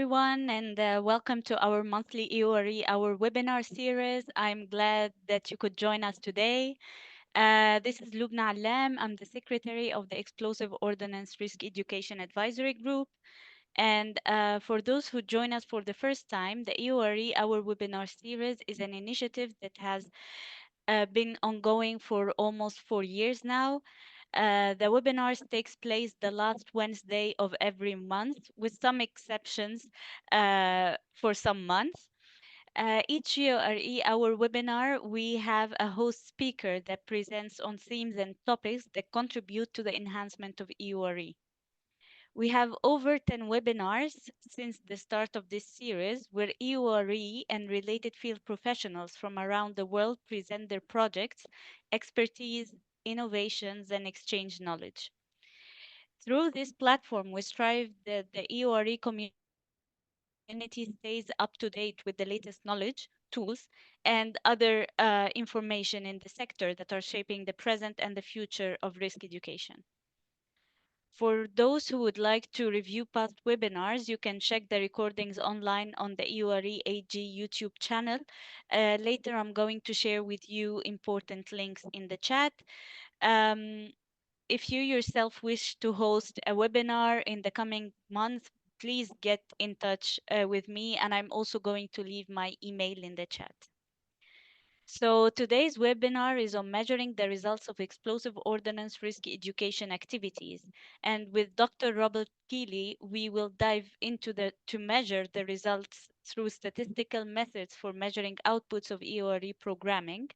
everyone, and welcome to our monthly EORE Hour webinar series. I'm glad that you could join us today. This is Lubna Allam. I'm the secretary of the Explosive Ordnance Risk Education Advisory Group. And for those who join us for the first time, the EORE Hour webinar series is an initiative that has been ongoing for almost 4 years now. The webinars takes place the last Wednesday of every month, with some exceptions for some months. Each year, our webinar, we have a host speaker that presents on themes and topics that contribute to the enhancement of EORE. We have over 10 webinars since the start of this series where EORE and related field professionals from around the world present their projects, expertise, innovations, and exchange knowledge. Through this platform, we strive that the EORE community stays up to date with the latest knowledge, tools, and other information in the sector that are shaping the present and the future of risk education. For those who would like to review past webinars, you can check the recordings online on the EORE AG YouTube channel. Later, I'm going to share with you important links in the chat. Um, if you yourself wish to host a webinar in the coming month, please get in touch with me, and I'm also going to leave my email in the chat. So today's webinar is on measuring the results of explosive ordnance risk education activities. And with Dr. Robert Keely, we will dive into to measure the results through statistical methods for measuring outputs of EORE programming.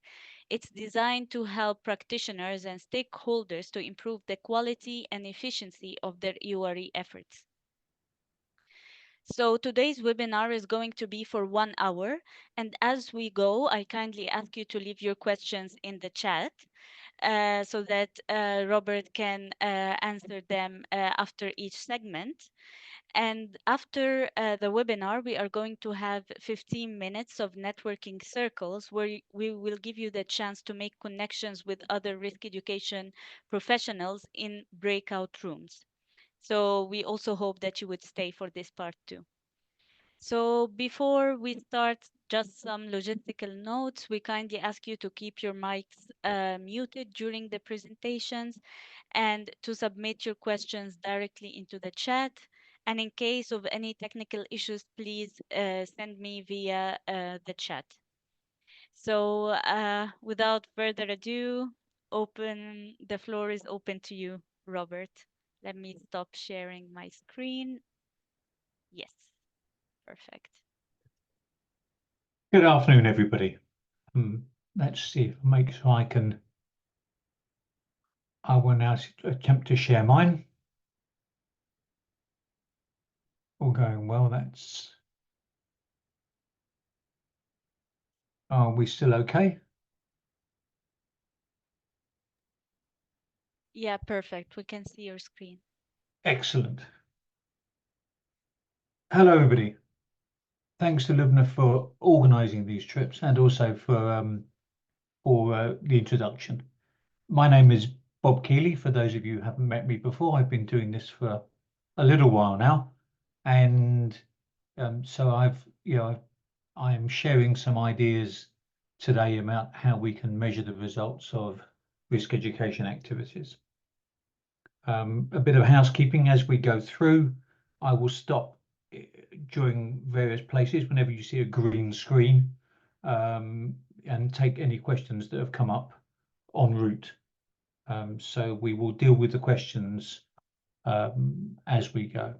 It's designed to help practitioners and stakeholders to improve the quality and efficiency of their EORE efforts. So today's webinar is going to be for 1 hour. And as we go, I kindly ask you to leave your questions in the chat so that Robert can answer them after each segment. And after the webinar, we are going to have 15 minutes of networking circles where we will give you the chance to make connections with other risk education professionals in breakout rooms. So we also hope that you would stay for this part too. So before we start, just some logistical notes. We kindly ask you to keep your mics muted during the presentations and to submit your questions directly into the chat. And in case of any technical issues, please send me via the chat. So without further ado, the floor is open to you, Robert. Let me stop sharing my screen. Yes, perfect. Good afternoon, everybody. Let's see if I will now attempt to share mine. All going well. Are we still okay? Yeah, perfect. We can see your screen. Excellent. Hello, everybody. Thanks to Lubna for organising these trips and also for the introduction. My name is Bob Keely. For those of you who haven't met me before, I've been doing this for a little while now, and so I'm sharing some ideas today about how we can measure the results of risk education activities. A bit of housekeeping as we go through. I will stop during various places whenever you see a green screen and take any questions that have come up en route. So we will deal with the questions as we go.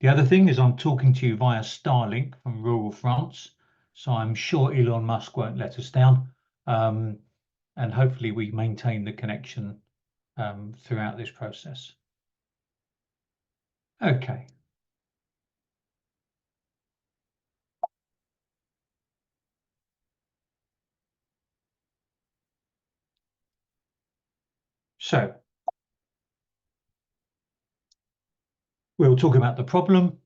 The other thing is I'm talking to you via Starlink from rural France, so I'm sure Elon Musk won't let us down, and hopefully we maintain the connection throughout this process. Okay. So we'll talk about the problem.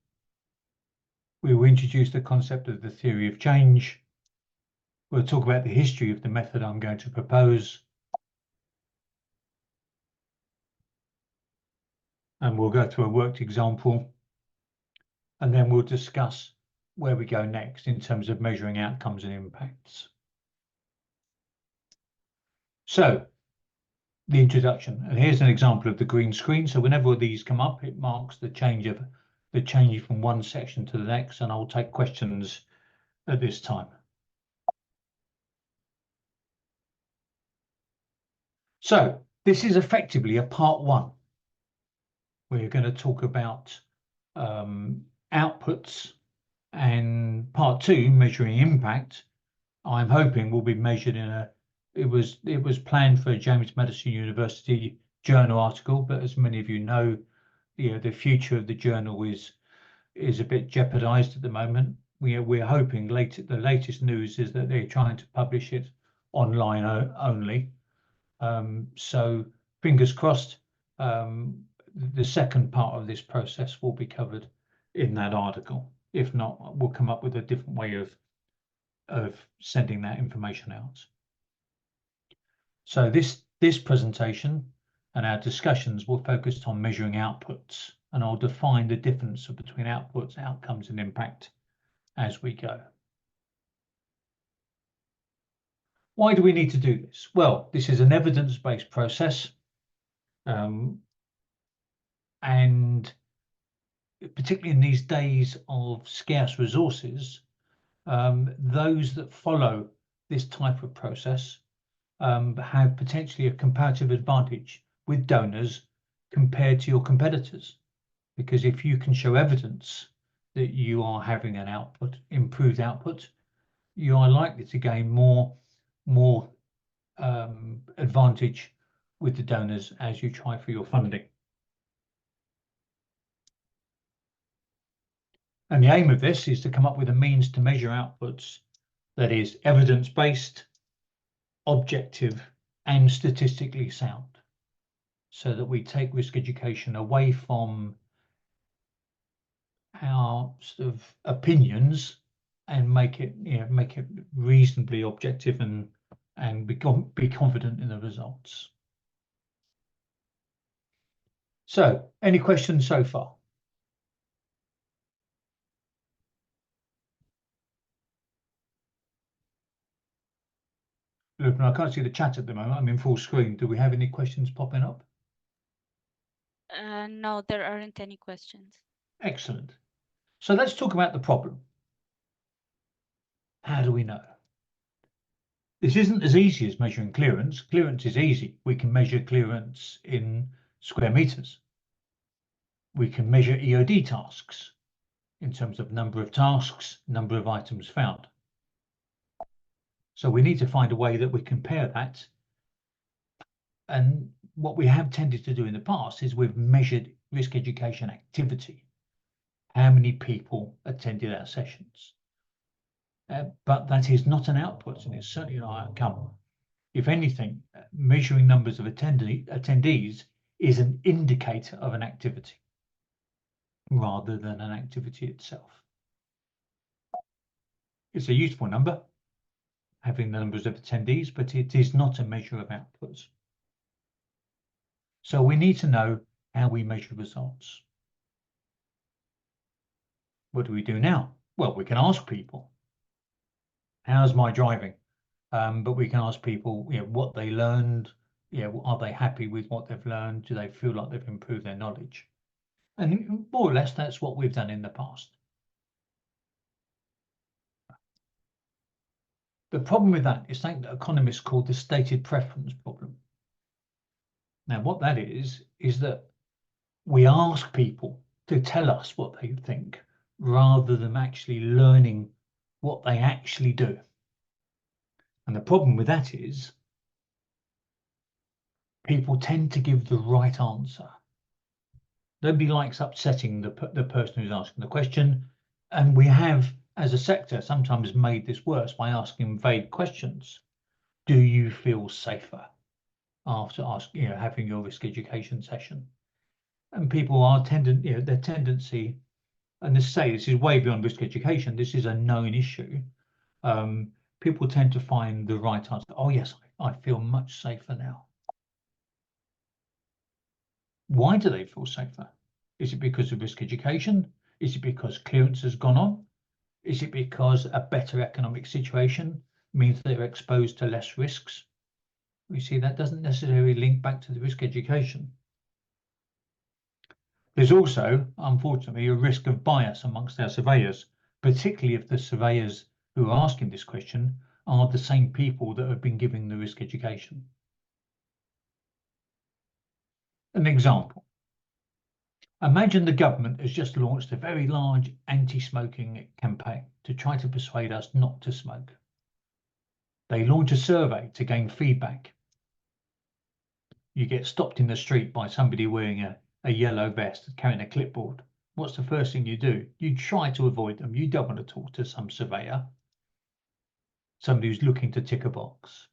We will introduce the concept of the theory of change. We'll talk about the history of the method I'm going to propose. And we'll go through a worked example. and then we'll discuss where we go next in terms of measuring outcomes and impacts. So, the introduction, and here's an example of the green screen. So whenever these come up, it marks the change from one section to the next, and I'll take questions at this time. So this is effectively a part one. We're going to talk about outputs, and part two, measuring impact, I'm hoping will be measured in a, it was planned for a James Madison University journal article, but as many of you know, the future of the journal is a bit jeopardized at the moment. We're hoping the latest news is that they're trying to publish it online only. So fingers crossed, the second part of this process will be covered in that article. If not, we'll come up with a different way of sending that information out. So this presentation and our discussions will focus on measuring outputs, and I'll define the difference between outputs, outcomes, and impact as we go. Why do we need to do this? Well, this is an evidence-based process, and particularly in these days of scarce resources, those that follow this type of process have potentially a comparative advantage with donors compared to your competitors. Because if you can show evidence that you are having an improved output, you are likely to gain more advantage with the donors as you try for your funding. And the aim of this is to come up with a means to measure outputs that is evidence-based, objective, and statistically sound, so that we take risk education away from our sort of opinions and make it reasonably objective and be confident in the results. So, any questions so far? Look, I can't see the chat at the moment. I'm in full screen. Do we have any questions popping up? No, there aren't any questions. Excellent. So let's talk about the problem. How do we know? This isn't as easy as measuring clearance. Clearance is easy. We can measure clearance in square meters. We can measure EOD tasks in terms of number of tasks, number of items found. So we need to find a way that we compare that. And what we have tended to do in the past is we've measured risk education activity. How many people attended our sessions? But that is not an output, and it's certainly not an outcome. If anything, measuring numbers of attendees is an indicator of an activity rather than an activity itself. It's a useful number, having the numbers of attendees, but it is not a measure of outputs. So we need to know how we measure results. What do we do now? Well, we can ask people, how's my driving? But we can ask people, what they learned, are they happy with what they've learned? Do they feel like they've improved their knowledge? And more or less, that's what we've done in the past. The problem with that is something that economists call the stated preference problem. Now, what that is that we ask people to tell us what they think rather than actually learning what they actually do. And the problem with that is people tend to give the right answer. Nobody likes upsetting the person who's asking the question. And we have, as a sector, sometimes made this worse by asking vague questions. Do you feel safer after having your risk education session? And people are their tendency, and this is way beyond risk education. This is a known issue. People tend to find the right answer. Oh yes, I feel much safer now. Why do they feel safer? Is it because of risk education? Is it because clearance has gone on? Is it because a better economic situation means they're exposed to less risks? We see that doesn't necessarily link back to the risk education. There's also, unfortunately, a risk of bias amongst our surveyors, particularly if the surveyors who are asking this question are the same people that have been giving the risk education. An example. Imagine the government has just launched a very large anti-smoking campaign to try to persuade us not to smoke. They launch a survey to gain feedback. You get stopped in the street by somebody wearing a yellow vest carrying a clipboard. What's the first thing you do? You try to avoid them. You don't want to talk to some surveyor, somebody who's looking to tick a box.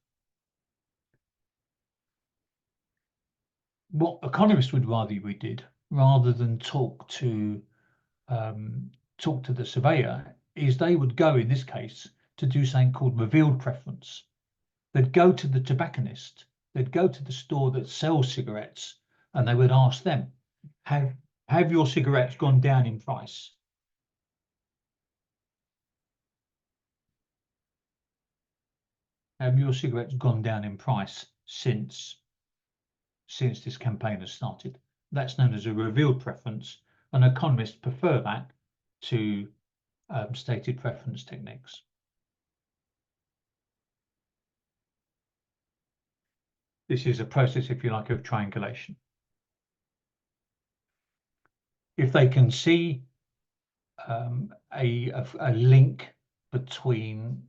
What economists would rather we did, rather than talk to the surveyor, is they would go, in this case, to do something called revealed preference. They'd go to the tobacconist, they'd go to the store that sells cigarettes, and they would ask them, have your cigarettes gone down in price? Have your cigarettes gone down in price since this campaign has started? That's known as a revealed preference, and economists prefer that to stated preference techniques. This is a process, if you like, of triangulation. If they can see a link between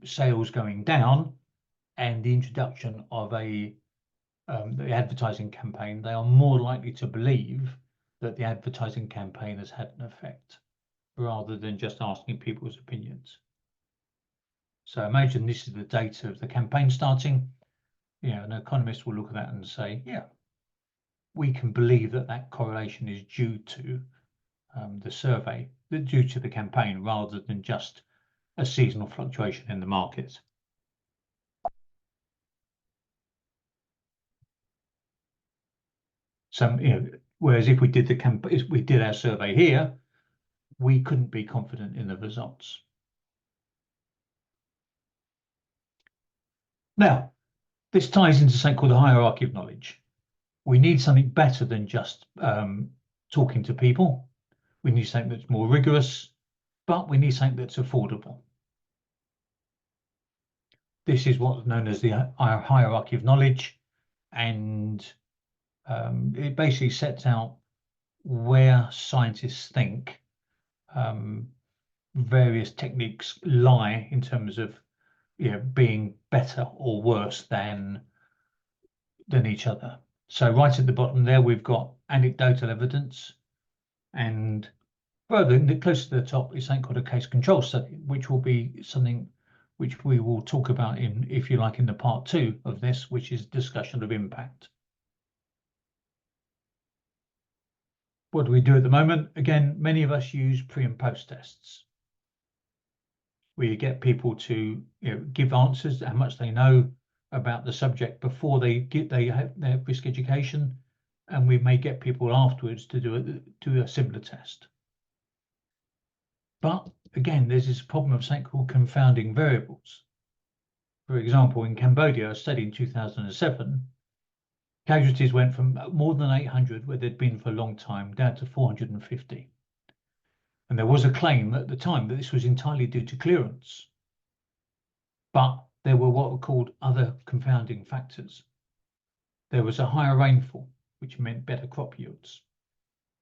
sales going down and the introduction of the advertising campaign, they are more likely to believe that the advertising campaign has had an effect, rather than just asking people's opinions. So imagine this is the data of the campaign starting. An economist will look at that and say, yeah, we can believe that correlation is due to the survey, due to the campaign, rather than just a seasonal fluctuation in the market. Whereas if we did our survey here, we couldn't be confident in the results. Now, this ties into something called the hierarchy of knowledge. We need something better than just talking to people. We need something that's more rigorous, but we need something that's affordable. This is what's known as the hierarchy of knowledge, and it basically sets out where scientists think various techniques lie in terms of being better or worse than each other. So right at the bottom there, we've got anecdotal evidence, and further closer to the top is something called a case control study, which will be something which we will talk about in, if you like, in the part 2 of this, which is discussion of impact. What do we do at the moment? Again, many of us use pre and post tests. We get people to give answers, how much they know about the subject before they have their risk education, and we may get people afterwards to do a similar test. But again, there's this problem of something called confounding variables. For example, in Cambodia, a study in 2007, casualties went from more than 800, where they'd been for a long time, down to 450. And there was a claim at the time that this was entirely due to clearance. But there were what were called other confounding factors. There was a higher rainfall, which meant better crop yields.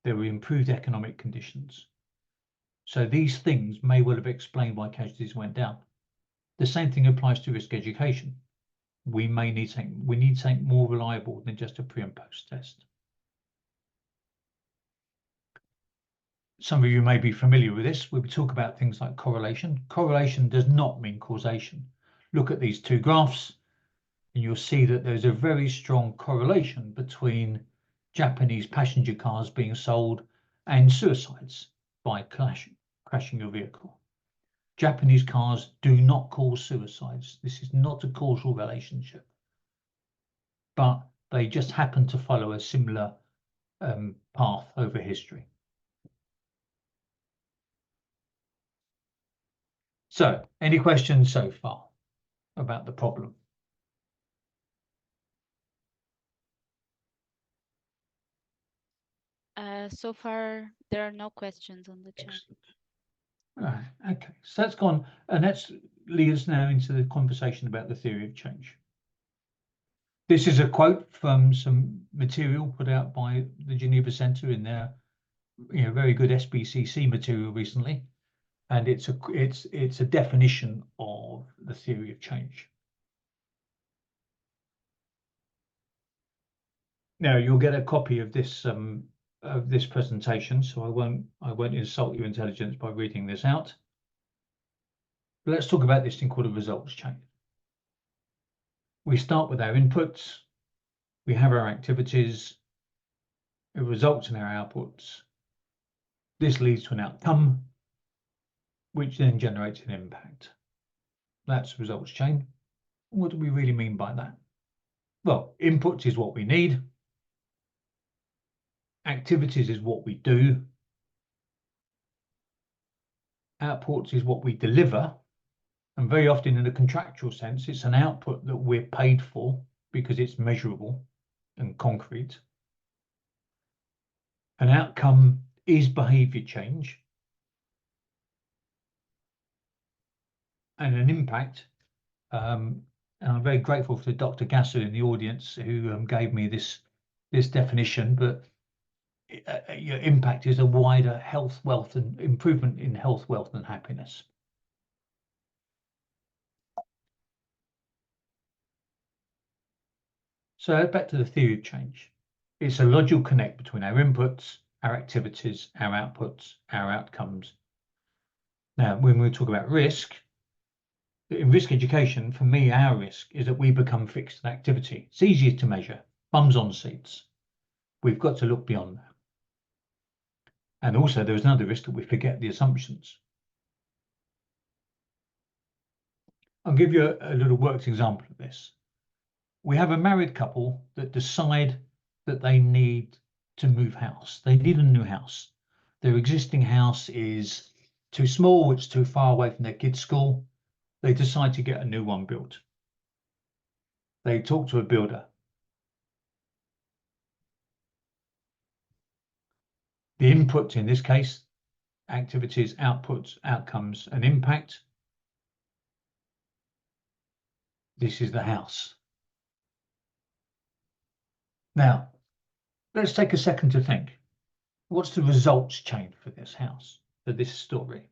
There were improved economic conditions. So these things may well have explained why casualties went down. The same thing applies to risk education. We need something more reliable than just a pre and post test. Some of you may be familiar with this. We talk about things like correlation. Correlation does not mean causation. Look at these two graphs, and you'll see that there's a very strong correlation between Japanese passenger cars being sold and suicides by crashing your vehicle. Japanese cars do not cause suicides. This is not a causal relationship, but they just happen to follow a similar path over history. So, any questions so far about the problem? So far, there are no questions on the chat. Excellent. Right, okay, so that's gone, and that's lead us now into the conversation about the theory of change. This is a quote from some material put out by the Geneva Centre in their very good SBCC material recently, and it's a definition of the theory of change. Now you'll get a copy of this presentation, so I won't insult your intelligence by reading this out. But let's talk about this thing called a results chain. We start with our inputs, we have our activities, it results in our outputs. This leads to an outcome, which then generates an impact. That's results chain. What do we really mean by that? Well, inputs is what we need. Activities is what we do. Outputs is what we deliver. And very often in a contractual sense, it's an output that we're paid for because it's measurable and concrete. An outcome is behavior change. And an impact, and I'm very grateful for Dr. Gasser in the audience who gave me this definition, but your impact is a wider health, wealth, and improvement in health, wealth, and happiness. So back to the theory of change. It's a logical connect between our inputs, our activities, our outputs, our outcomes. Now, when we talk about risk, in risk education, for me, our risk is that we become fixed in activity. It's easier to measure, bums on seats. We've got to look beyond that. And also there's another risk that we forget the assumptions. I'll give you a little worked example of this. We have a married couple that decide that they need to move house. They need a new house. Their existing house is too small, it's too far away from their kids' school. They decide to get a new one built. They talk to a builder. The inputs in this case, activities, outputs, outcomes, and impact. This is the house. Now, let's take a second to think. What's the results chain for this house, for this story?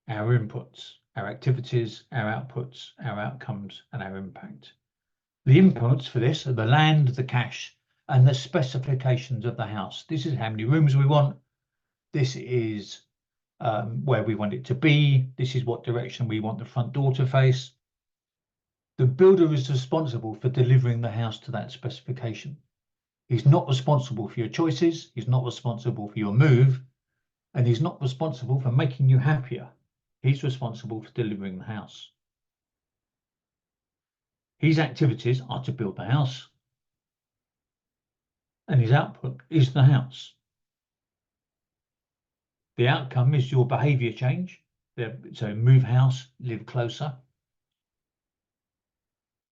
Our inputs, our activities, our outputs, our outcomes, and our impact. The inputs for this are the land, the cash, and the specifications of the house. This is how many rooms we want. This is where we want it to be. This is what direction we want the front door to face. The builder is responsible for delivering the house to that specification. He's not responsible for your choices. He's not responsible for your move. And he's not responsible for making you happier. He's responsible for delivering the house. His activities are to build the house. And his output is the house. The outcome is your behavior change. So move house, live closer.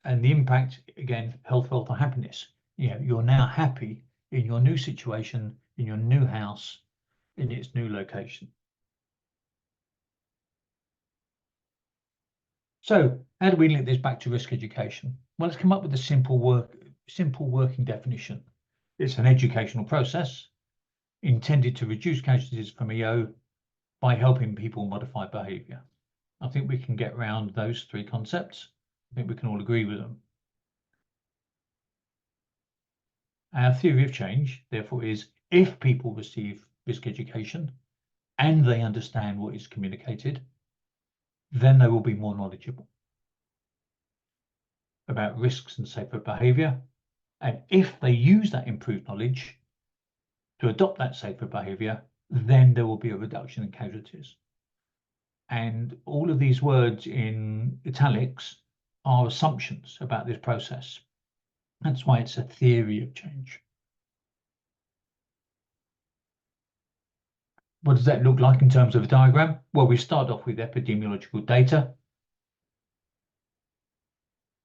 And the impact, again, health, wealth, and happiness. You're now happy in your new situation, in your new house, in its new location. So how do we link this back to risk education? Well, let's come up with a simple working definition. It's an educational process intended to reduce casualties from EO by helping people modify behavior. I think we can get around those three concepts. I think we can all agree with them. Our theory of change, therefore, is if people receive risk education and they understand what is communicated, then they will be more knowledgeable about risks and safer behavior. And if they use that improved knowledge to adopt that safer behavior, then there will be a reduction in casualties. And all of these words in italics are assumptions about this process. That's why it's a theory of change. What does that look like in terms of a diagram? Well, we start off with epidemiological data.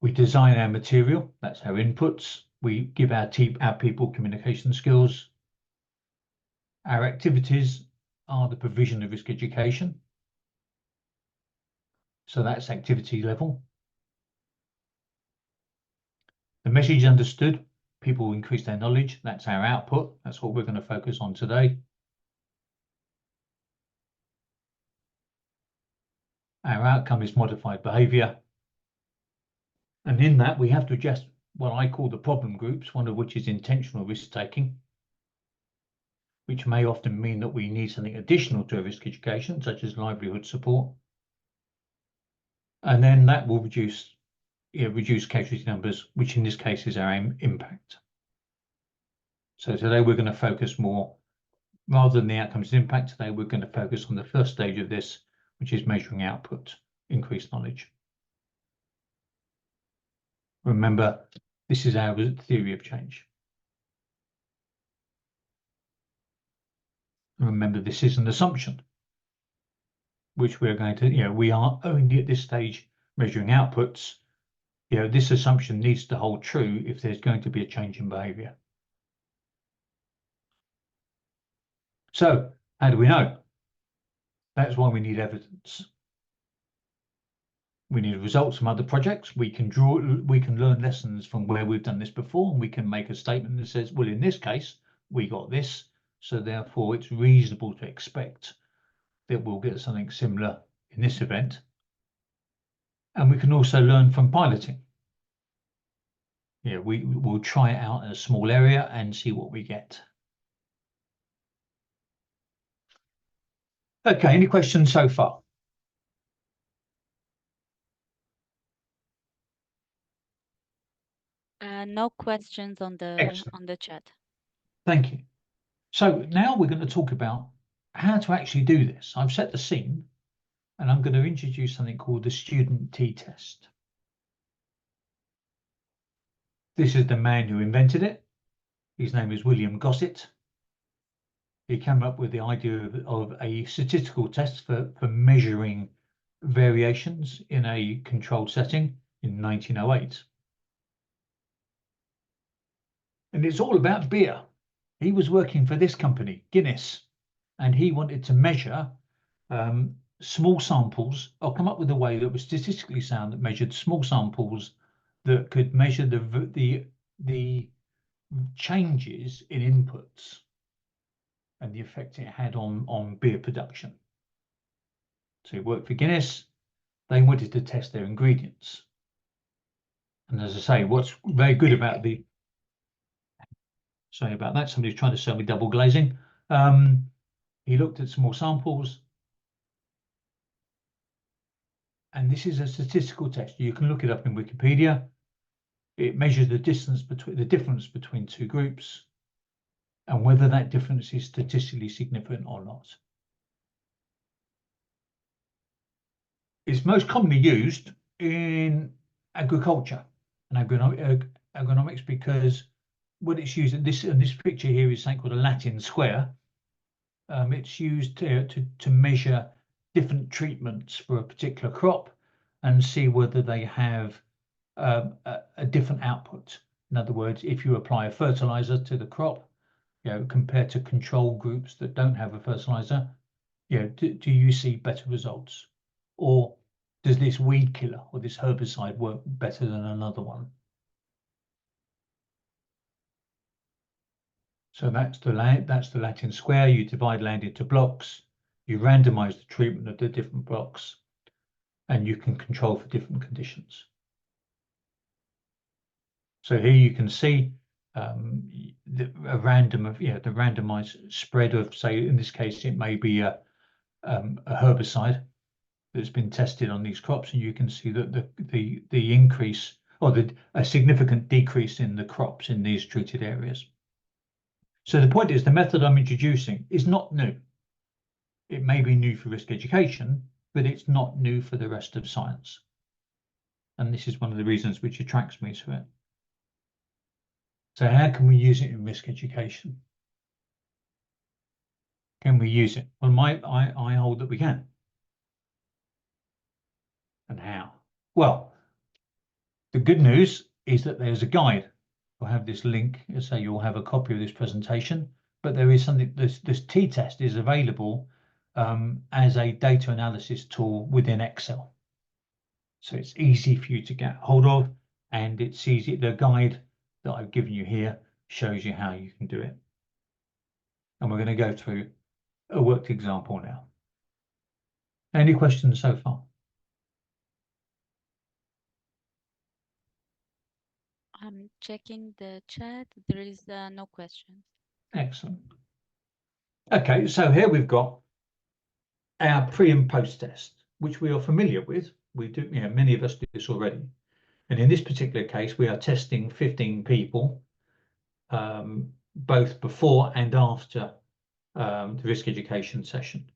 We design our material, that's our inputs. We give our people communication skills. Our activities are the provision of risk education. So that's activity level. The message understood, people increase their knowledge, that's our output. That's what we're going to focus on today. Our outcome is modified behavior. And in that, we have to adjust what I call the problem groups, one of which is intentional risk-taking, which may often mean that we need something additional to risk education, such as livelihood support. And then that will reduce casualty numbers, which in this case is our impact. So today we're going to focus more, rather than the outcomes and impact, today we're going to focus on the first stage of this, which is measuring output, increased knowledge. Remember, this is our theory of change. Remember, this is an assumption, which we're going to, we are only at this stage measuring outputs. This assumption needs to hold true if there's going to be a change in behavior. So how do we know? That's why we need evidence. We need results from other projects. We can learn lessons from where we've done this before, and we can make a statement that says, well, in this case, we got this, so therefore it's reasonable to expect that we'll get something similar in this event. And we can also learn from piloting. We'll try it out in a small area and see what we get. Okay, any questions so far? No questions on the chat. Thank you. So now we're going to talk about how to actually do this. I've set the scene, and I'm going to introduce something called the student t-test. This is the man who invented it. His name is William Gossett. He came up with the idea of a statistical test for measuring variations in a controlled setting in 1908. And it's all about beer. He was working for this company, Guinness, and he wanted to measure small samples, or come up with a way that was statistically sound, that measured small samples, that could measure the changes in inputs and the effect it had on beer production. So he worked for Guinness. They wanted to test their ingredients. And as I say, what's very good about sorry about that, somebody's trying to sell me double glazing. He looked at small samples. And this is a statistical test. You can look it up in Wikipedia. It measures the difference between two groups and whether that difference is statistically significant or not. It's most commonly used in agriculture and agronomics because what it's used in this picture here is something called a Latin square. It's used to measure different treatments for a particular crop and see whether they have a different output. In other words, if you apply a fertilizer to the crop, compared to control groups that don't have a fertilizer, do you see better results? Or does this weed killer or this herbicide work better than another one? So that's the Latin square. You divide land into blocks, you randomize the treatment of the different blocks, and you can control for different conditions. So here you can see the randomized spread of, say, in this case, it may be a herbicide that's been tested on these crops, and you can see that the increase or a significant decrease in the crops in these treated areas. So the point is, the method I'm introducing is not new. It may be new for risk education, but it's not new for the rest of science. And this is one of the reasons which attracts me to it. So how can we use it in risk education? Can we use it? Well, I hold that we can. And how? Well, the good news is that there's a guide. We'll have this link, so you'll have a copy of this presentation, but there is something, this t-test is available as a data analysis tool within Excel. So it's easy for you to get hold of, and it's easy. The guide that I've given you here shows you how you can do it. And we're going to go through a worked example now. Any questions so far? I'm checking the chat. There is no questions. Excellent. Okay, so here we've got our pre and post test, which we are familiar with. We do, many of us do this already. And in this particular case, we are testing 15 people, both before and after the risk education session.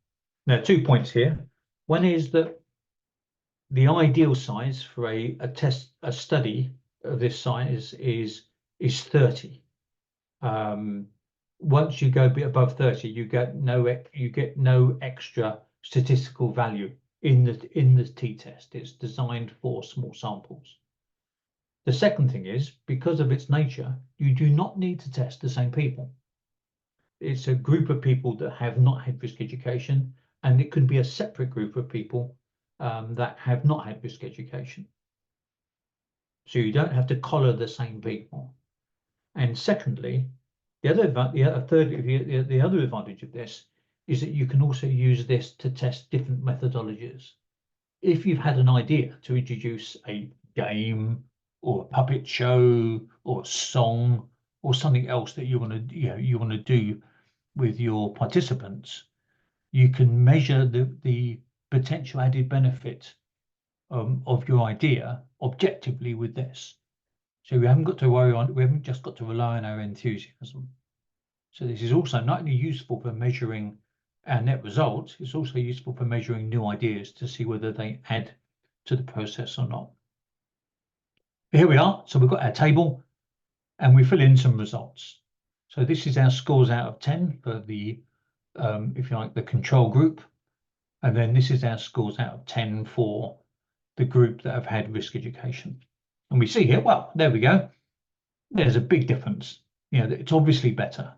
Now, 2 points here. One is that the ideal size for a study of this size is 30. Once you go a bit above 30, you get no extra statistical value in the t-test. It's designed for small samples. The second thing is, because of its nature, you do not need to test the same people. It's a group of people that have not had risk education, and it could be a separate group of people that have not had risk education. So you don't have to collar the same people. And secondly, the other advantage of this is that you can also use this to test different methodologies. If you've had an idea to introduce a game or a puppet show or a song or something else that you want to do with your participants, you can measure the potential added benefit of your idea objectively with this. So we haven't just got to rely on our enthusiasm. So this is also not only useful for measuring our net results, it's also useful for measuring new ideas to see whether they add to the process or not. Here we are. So we've got our table and we fill in some results. So this is our scores out of 10 for the, if you like, the control group. And then this is our scores out of 10 for the group that have had risk education. And we see here, well, there we go. There's a big difference. It's obviously better.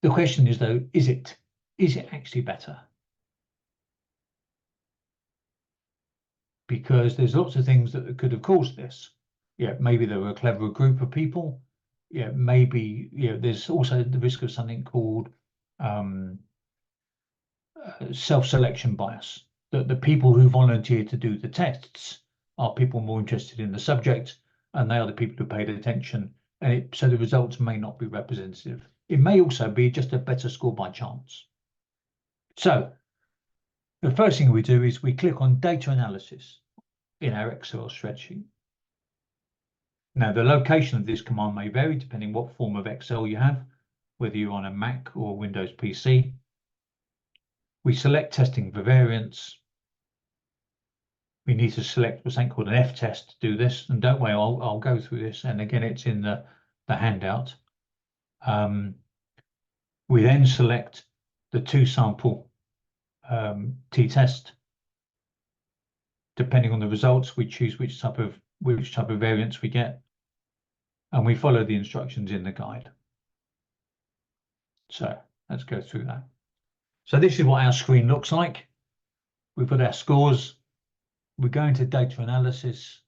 The question is, though, is it actually better? Because there's lots of things that could have caused this. Maybe there were a clever group of people. Maybe there's also the risk of something called self-selection bias. That the people who volunteer to do the tests are people more interested in the subject, and they are the people who paid attention. And so the results may not be representative. It may also be just a better score by chance. So the first thing we do is we click on data analysis in our Excel spreadsheet. Now, the location of this command may vary depending what form of Excel you have, whether you're on a Mac or Windows PC. We select testing for variance. We need to select something called an F test to do this. And don't worry, I'll go through this. And again, it's in the handout. We then select the two sample t-test. Depending on the results, we choose which type of variance we get, and we follow the instructions in the guide. So let's go through that. So this is what our screen looks like. We've got our scores. We're going to data analysis,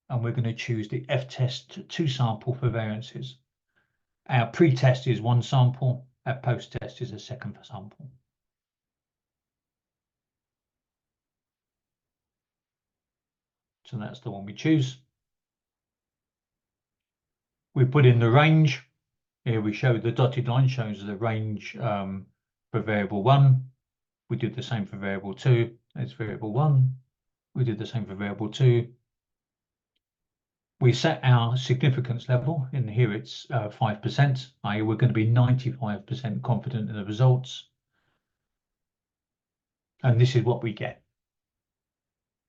and we're going to choose the F-test 2 sample for variances. Our pre-test is 1 sample. Our post-test is a second sample. So that's the one we choose. We put in the range. Here we show the dotted line shows the range for variable 1. We did the same for variable 2. It's variable 1. We did the same for variable 2. We set our significance level. In here it's 5%, i.e. we're going to be 95% confident in the results. And this is what we get.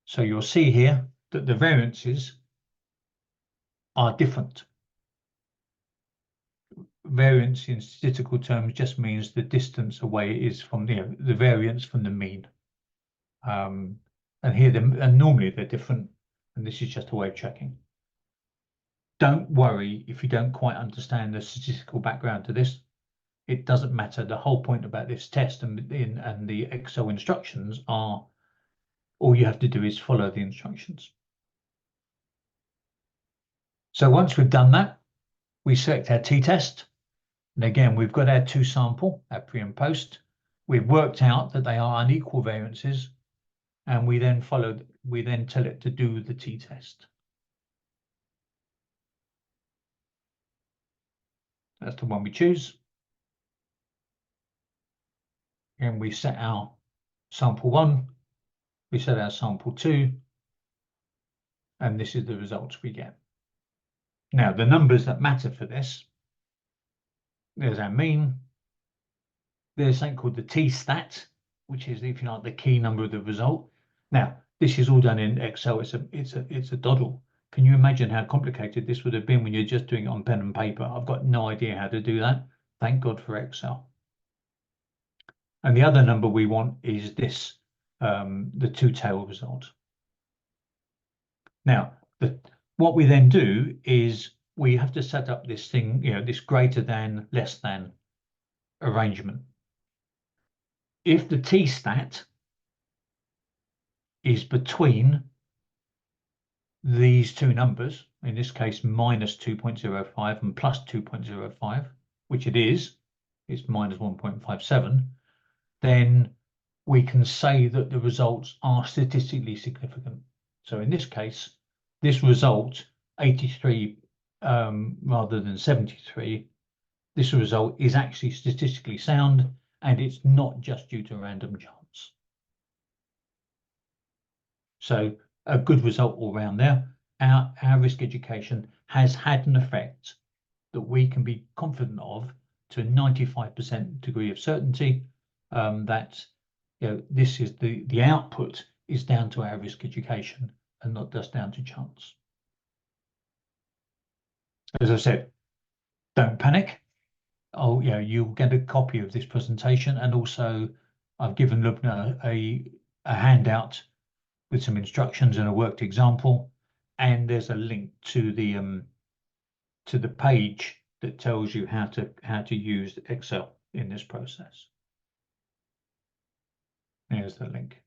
So you'll see here that the variances are different. variance in statistical terms just means the distance away is from the variance from the mean. And here, and normally they're different, and this is just a way of checking. Don't worry if you don't quite understand the statistical background to this. It doesn't matter. The whole point about this test and the Excel instructions are, all you have to do is follow the instructions. So once we've done that, we select our t-test. And again, we've got our two sample, our pre and post. We've worked out that they are unequal variances, and we then tell it to do the t-test. That's the one we choose. And we set our sample 1, we set our sample 2, and this is the results we get. Now, the numbers that matter for this, there's our mean. There's something called the t-stat, which is, if you like, the key number of the result. Now, this is all done in Excel. It's a doddle. Can you imagine how complicated this would have been when you're just doing it on pen and paper? I've got no idea how to do that. Thank God for Excel. And the other number we want is this, the two-tailed result. Now, what we then do is we have to set up this thing, this greater than, less than arrangement. If the t-stat is between these two numbers, in this case minus 2.05 and plus 2.05, which it is, it's minus 1.57, then we can say that the results are statistically significant. So in this case, this result, 83 rather than 73, this result is actually statistically sound, and it's not just due to random chance. So a good result all round there. Our risk education has had an effect that we can be confident of to a 95% degree of certainty, that this is the output is down to our risk education and not just down to chance. As I said, don't panic. You'll get a copy of this presentation, and also I've given Lubna a handout with some instructions and a worked example, and there's a link to the page that tells you how to use Excel in this process. Here's the link.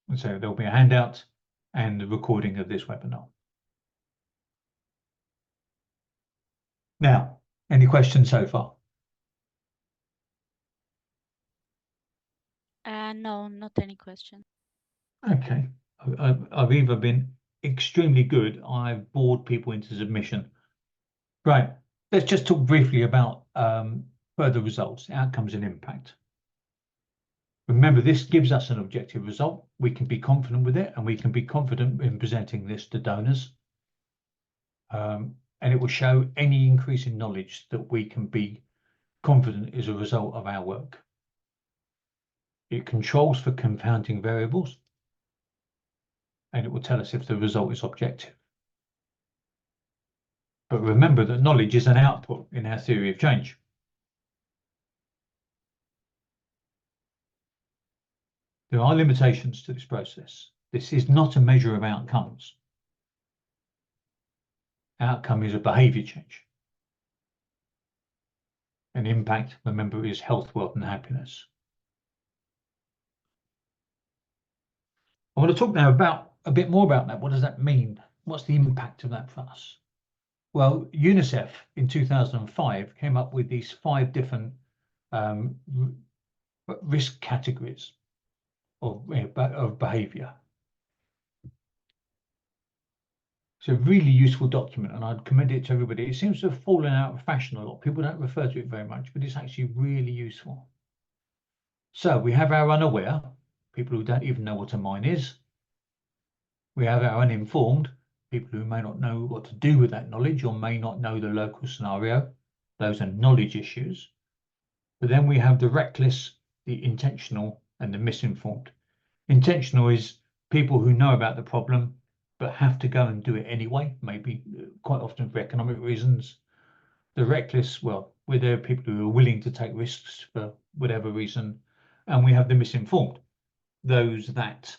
And so there'll be a handout and the recording of this webinar. Now, any questions so far? No, not any question. Okay. I've either been extremely good, I've bored people into submission. Right. Let's just talk briefly about further results, outcomes and impact. Remember, this gives us an objective result. We can be confident with it, and we can be confident in presenting this to donors. And it will show any increase in knowledge that we can be confident is a result of our work. It controls for confounding variables, and it will tell us if the result is objective. But remember that knowledge is an output in our theory of change. There are limitations to this process. This is not a measure of outcomes. Outcome is a behavior change. And impact, remember, is health, wealth, and happiness. I want to talk now about a bit more about that. What does that mean? What's the impact of that for us? Well, UNICEF in 2005 came up with these 5 different risk categories of behavior. It's a really useful document, and I'd commend it to everybody. It seems to have fallen out of fashion a lot. People don't refer to it very much, but it's actually really useful. So we have our unaware, people who don't even know what a mine is. We have our uninformed, people who may not know what to do with that knowledge or may not know the local scenario. Those are knowledge issues. But then we have the reckless, the intentional, and the misinformed. Intentional is people who know about the problem but have to go and do it anyway, maybe quite often for economic reasons. The reckless, well, there are people who are willing to take risks for whatever reason, and we have the misinformed, those that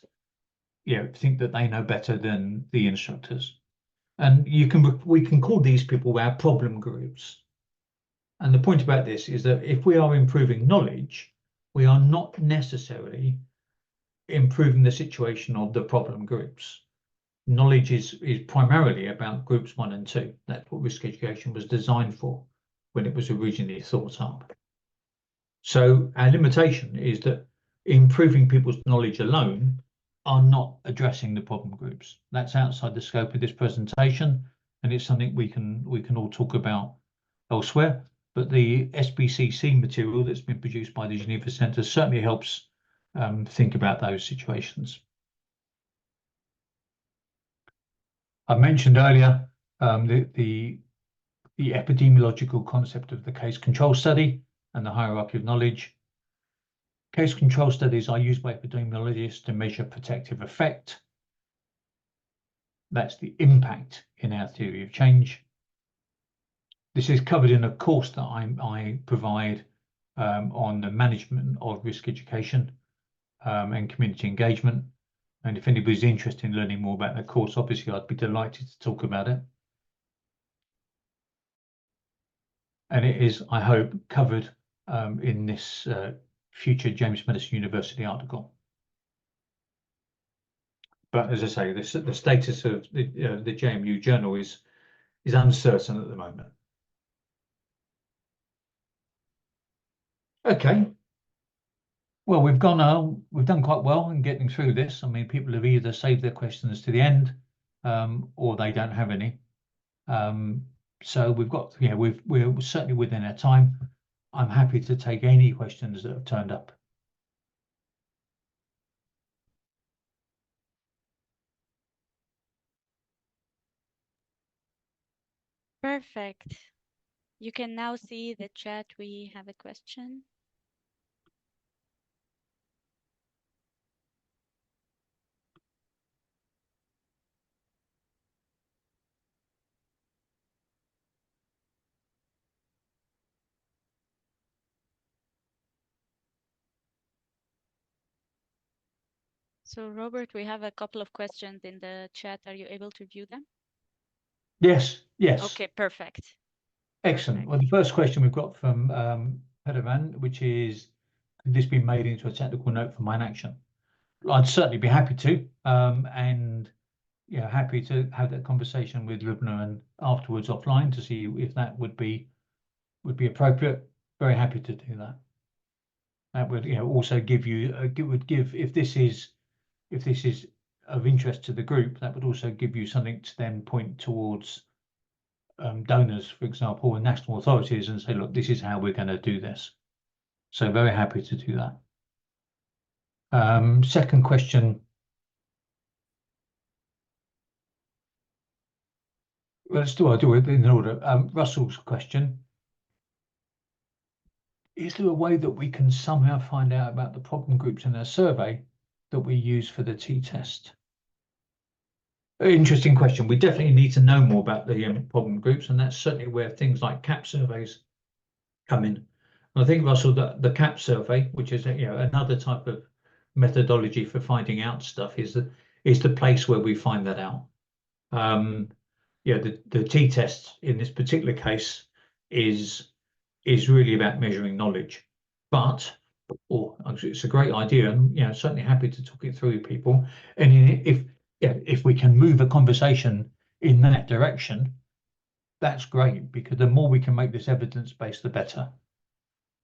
think that they know better than the instructors. And we can call these people our problem groups. And the point about this is that if we are improving knowledge, we are not necessarily improving the situation of the problem groups. Knowledge is primarily about groups 1 and 2. That's what risk education was designed for when it was originally thought up. So our limitation is that improving people's knowledge alone are not addressing the problem groups. That's outside the scope of this presentation, and it's something we can all talk about elsewhere. But the SBCC material that's been produced by the Geneva Centre certainly helps think about those situations. I mentioned earlier the epidemiological concept of the case control study and the hierarchy of knowledge. Case control studies are used by epidemiologists to measure protective effect. That's the impact in our theory of change. This is covered in a course that I provide on the management of risk education and community engagement. And if anybody's interested in learning more about the course, obviously I'd be delighted to talk about it. And it is, I hope, covered in this future James Madison University article. But as I say, the status of the JMU journal is uncertain at the moment. Okay. Well, we've done quite well in getting through this. I mean, people have either saved their questions to the end, or they don't have any. So we've got, we're certainly within our time. I'm happy to take any questions that have turned up. Perfect. You can now see the chat. We have a question. So Robert, we have a couple of questions in the chat. Are you able to view them? Yes, yes. Okay, perfect. Excellent. Well, the first question we've got from Pedovan, which is, could this be made into a technical note for mine action? I'd certainly be happy to, and happy to have that conversation with Lubna and afterwards offline to see if that would be appropriate. Very happy to do that. That would also give you if this is of interest to the group, that would also give you something to then point towards donors, for example, and national authorities, and say, look, this is how we're going to do this. So very happy to do that. Second question. Let's do it in order. Russell's question. Is there a way that we can somehow find out about the problem groups in our survey that we use for the t-test? Interesting question. We definitely need to know more about the problem groups, and that's certainly where things like CAP surveys come in. And I think, Russell, that the CAP survey, which is another type of methodology for finding out stuff, is the place where we find that out. The t-test in this particular case is really about measuring knowledge, but it's a great idea, and certainly happy to talk it through with people. And if we can move a conversation in that direction, that's great, because the more we can make this evidence-based, the better.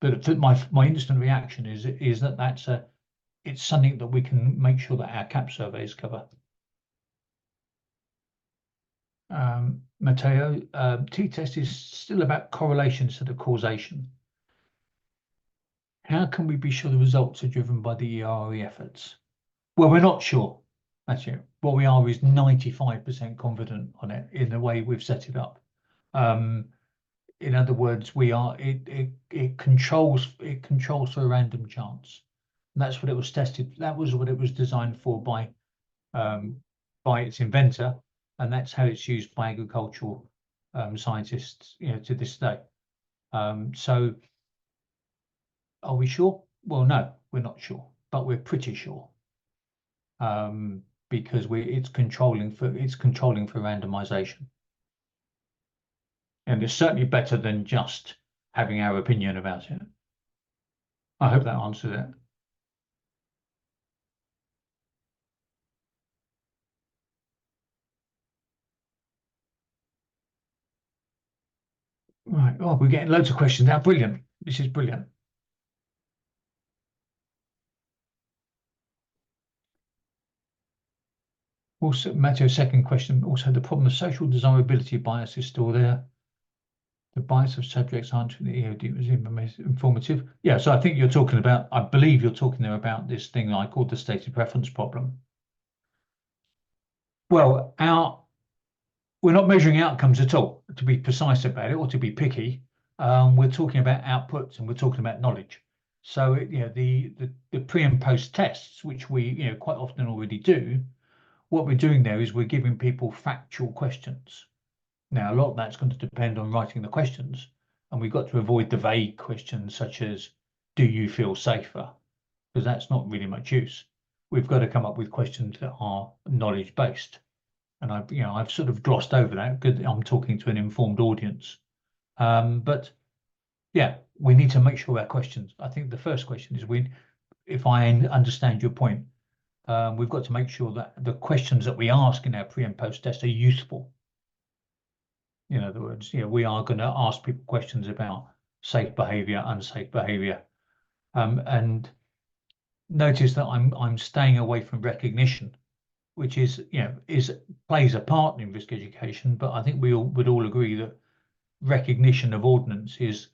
But my instant reaction is that it's something that we can make sure that our CAP surveys cover. Matteo, t-test is still about correlation instead of causation. How can we be sure the results are driven by the EORE efforts? Well, we're not sure. Actually, what we are is 95% confident on it in the way we've set it up. In other words, it controls for a random chance. And that's what it was tested. That was what it was designed for by by its inventor, and that's how it's used by agricultural scientists, to this day. So are we sure? Well, no, we're not sure, but we're pretty sure, because it's controlling for randomization, and it's certainly better than just having our opinion about it. I hope that answers it. Right. Oh, we're getting loads of questions now. Brilliant. This is brilliant. Also, Matthew's second question, also the problem of social desirability bias is still there. The bias of subjects answering the EOD was informative. Yeah, so I think you're talking about, I believe you're talking there about this thing I called the stated preference problem. Well, we're not measuring outcomes at all, to be precise about it, or to be picky. We're talking about outputs and we're talking about knowledge. So, the pre and post tests, which we, quite often already do, what we're doing there is we're giving people factual questions. Now, a lot of that's going to depend on writing the questions, and we've got to avoid the vague questions such as, do you feel safer? Because that's not really much use. We've got to come up with questions that are knowledge based. And I've sort of glossed over that because I'm talking to an informed audience. But yeah, we need to make sure our questions. I think the first question is, if I understand your point, we've got to make sure that the questions that we ask in our pre and post test are useful. In other words, we are going to ask people questions about safe behavior, unsafe behavior, and notice that I'm staying away from recognition, which plays a part in risk education. But I think we would all agree that recognition of ordnance is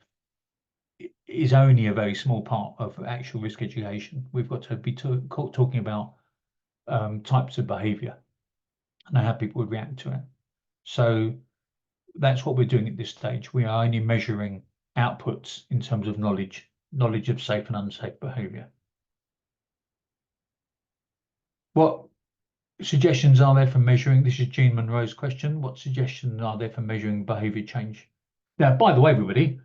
only a very small part of actual risk education. We've got to be talking about types of behavior and how people would react to it. So that's what we're doing at this stage. We are only measuring outputs in terms of knowledge of safe and unsafe behavior. What suggestions are there for measuring? This is Jean Monroe's question. What suggestions are there for measuring behavior change? Now, by the way, everybody,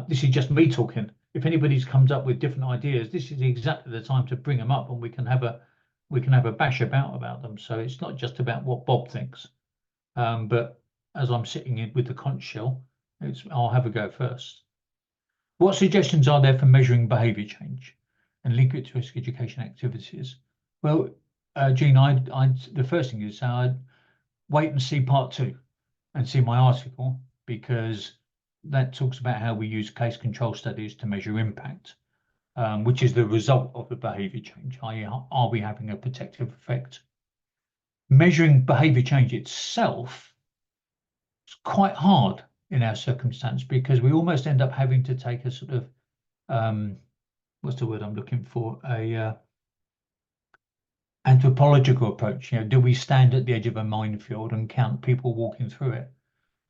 this is just me talking. If anybody's comes up with different ideas, this is exactly the time to bring them up, and we can have a bash about them. So it's not just about what Bob thinks, but as I'm sitting in with the conch shell, I'll have a go first. What suggestions are there for measuring behavior change and link it to risk education activities? Well, Jean, the first thing is I'd wait and see part 2 and see my article, because that talks about how we use case control studies to measure impact, which is the result of the behavior change, i.e., are we having a protective effect? Measuring behavior change itself is quite hard in our circumstance, because we almost end up having to take a sort of, what's the word I'm looking for? A anthropological approach. Do we stand at the edge of a minefield and count people walking through it?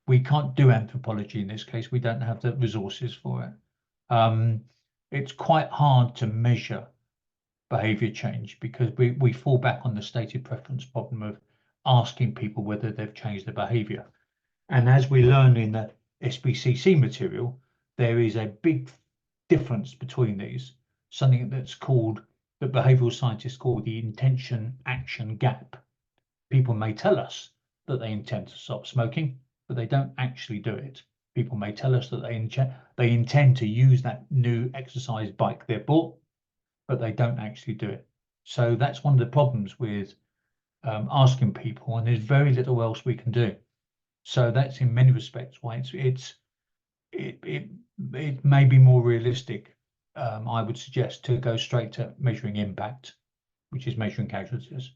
We can't do anthropology in this case. We don't have the resources for it. It's quite hard to measure behavior change, because we fall back on the stated preference problem of asking people whether they've changed their behavior. And as we learn in the SBCC material, there is a big difference between these, something that behavioral scientists call the intention action gap. People may tell us that they intend to stop smoking, but they don't actually do it. People may tell us that they intend to use that new exercise bike they bought, but they don't actually do it. So that's one of the problems with asking people, and there's very little else we can do. So that's in many respects why it may be more realistic, I would suggest, to go straight to measuring impact, which is measuring casualties.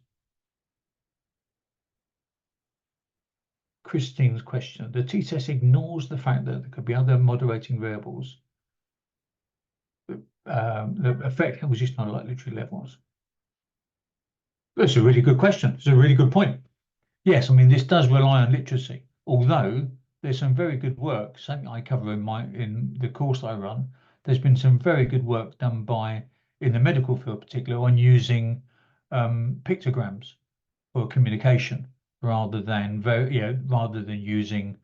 Christine's question: the t-test ignores the fact that there could be other moderating variables that affect acquisition on literary levels. That's a really good question. It's a really good point. Yes, I mean, this does rely on literacy, although there's some very good work, something I cover in the course I run. There's been some very good work done in the medical field, particularly, on using pictograms for communication rather than rather than using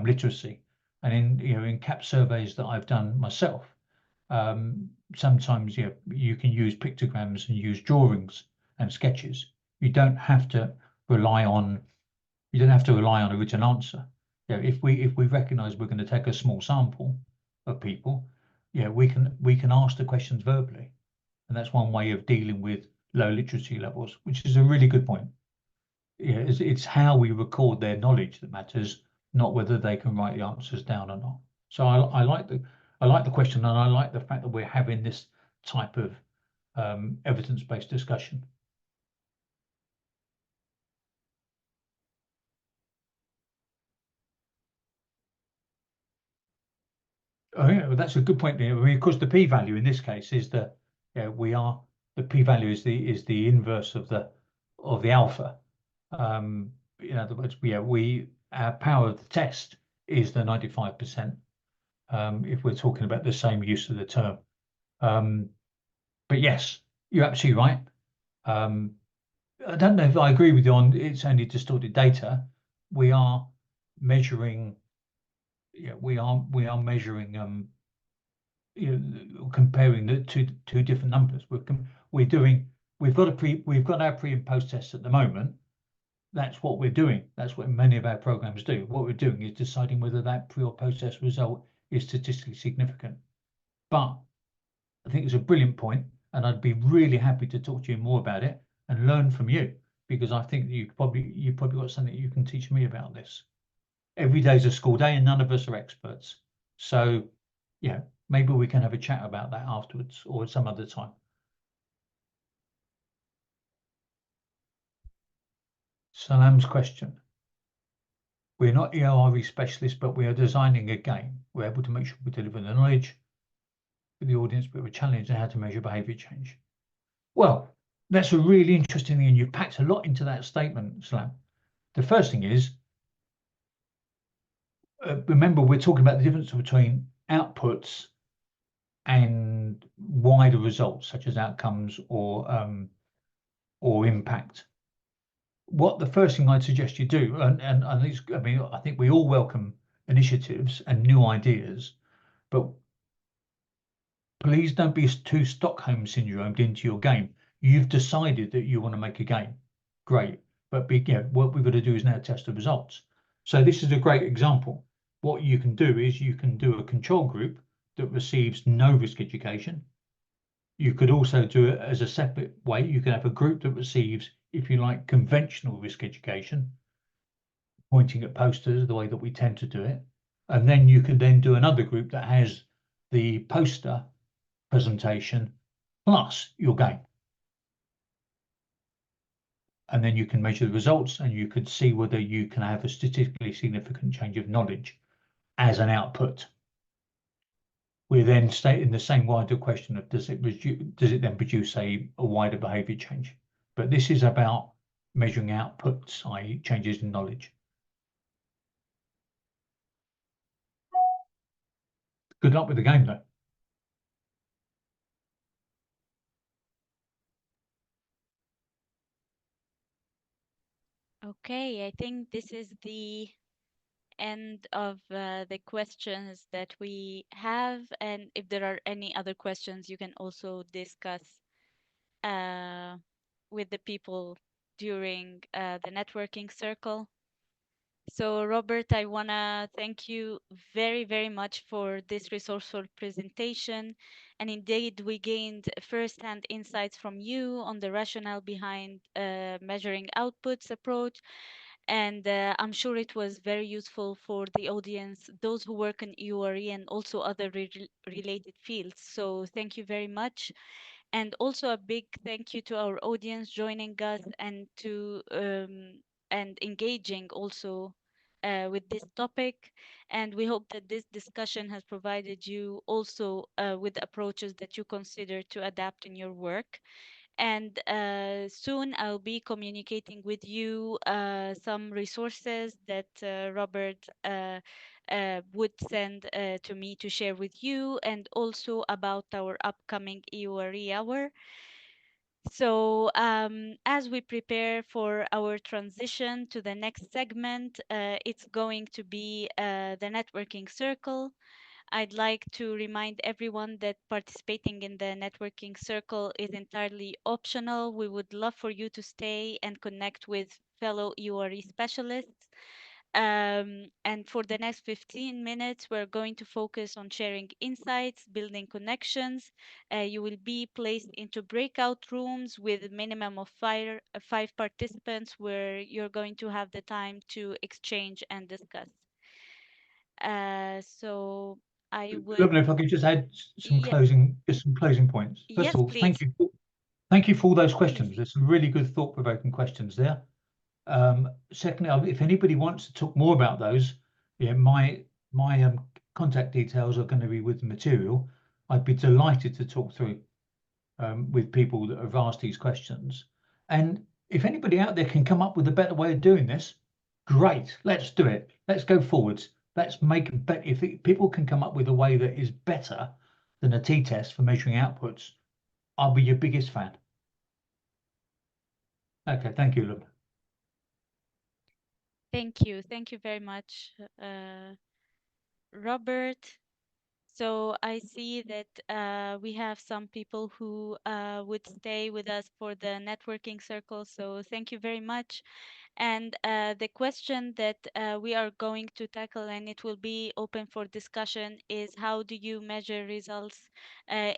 literacy. And in CAP surveys that I've done myself, sometimes you can use pictograms and use drawings and sketches. You don't have to rely on a written answer. If we recognise we're going to take a small sample of people, we can ask the questions verbally, and that's one way of dealing with low literacy levels, which is a really good point. It's how we record their knowledge that matters, not whether they can write the answers down or not. So I like the question, and I like the fact that we're having this type of evidence-based discussion. Oh yeah, well, that's a good point there. I mean, of course, the p-value in this case is that the p-value is the inverse of the alpha. In other words, our power of the test is the 95%. If we're talking about the same use of the term. But yes, you're absolutely right. I don't know if I agree with you on it's only distorted data. We are measuring, we are measuring, comparing the two different numbers. We've got our pre and post tests at the moment. That's what we're doing. That's what many of our programs do. What we're doing is deciding whether that pre or post test result is statistically significant. But I think it's a brilliant point, and I'd be really happy to talk to you more about it and learn from you, because I think you probably got something you can teach me about this. Every day's a school day, and none of us are experts. So, yeah, maybe we can have a chat about that afterwards or some other time. Salam's question. We're not EORE specialists, but we are designing a game. We're able to make sure we deliver the knowledge for the audience, but we're challenged on how to measure behavior change. Well, that's a really interesting thing, and you've packed a lot into that statement, Salam. The first thing is, remember, we're talking about the difference between outputs and wider results, such as outcomes or impact. What the first thing I'd suggest you do, and I think we all welcome initiatives and new ideas, but please don't be too Stockholm syndromed into your game. You've decided that you want to make a game, great, but what we've got to do is now test the results. So this is a great example. What you can do is you can do a control group that receives no risk education. You could also do it as a separate way. You can have a group that receives, if you like, conventional risk education, pointing at posters the way that we tend to do it. And then you can then do another group that has the poster presentation plus your game. And then you can measure the results, and you could see whether you can have a statistically significant change of knowledge as an output. We're then stating the same wider question of does it then produce a wider behavior change? But this is about measuring outputs, i.e. changes in knowledge. Good luck with the game though. Okay, I think this is the end of the questions that we have. And if there are any other questions, you can also discuss uh, with the people during the networking circle. So, Robert, I want to thank you very, very much for this resourceful presentation. And indeed, we gained first-hand insights from you on the rationale behind measuring outputs approach. And I'm sure it was very useful for the audience, those who work in EORE and also other related fields. So thank you very much. And also a big thank you to our audience joining us and to and engaging also with this topic. And we hope that this discussion has provided you also with approaches that you consider to adapt in your work. And soon I'll be communicating with you some resources that Robert would send to me to share with you, and also about our upcoming EORE Hour. So, as we prepare for our transition to the next segment, it's going to be the networking circle. I'd like to remind everyone that participating in the networking circle is entirely optional. We would love for you to stay and connect with fellow EORE specialists. And for the next 15 minutes, we're going to focus on sharing insights, building connections. You will be placed into breakout rooms with a minimum of five participants where you're going to have the time to exchange and discuss. So I would, Lovely. If I could just add yeah, some closing points. First yes, of all, please, thank you for all those please. questions. There's some really good thought-provoking questions there. Secondly, if anybody wants to talk more about those, yeah, my contact details are going to be with the material. I'd be delighted to talk through with people that have asked these questions. And if anybody out there can come up with a better way of doing this, great. Let's do it. Let's go forwards. Let's make better. If people can come up with a way that is better than a t-test for measuring outputs, I'll be your biggest fan. Okay, thank you, Luke. Thank you. Thank you very much, Robert. So I see that we have some people who would stay with us for the networking circle. So thank you very much. And the question that we are going to tackle, and it will be open for discussion, is how do you measure results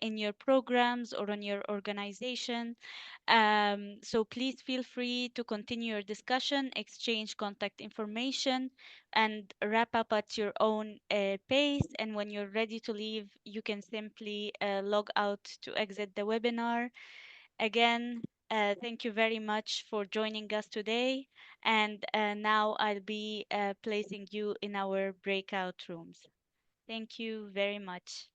in your programs or on your organization? So please feel free to continue your discussion, exchange contact information, and wrap up at your own pace. And when you're ready to leave, you can simply log out to exit the webinar. Again, thank you very much for joining us today. And now I'll be placing you in our breakout rooms. Thank you very much.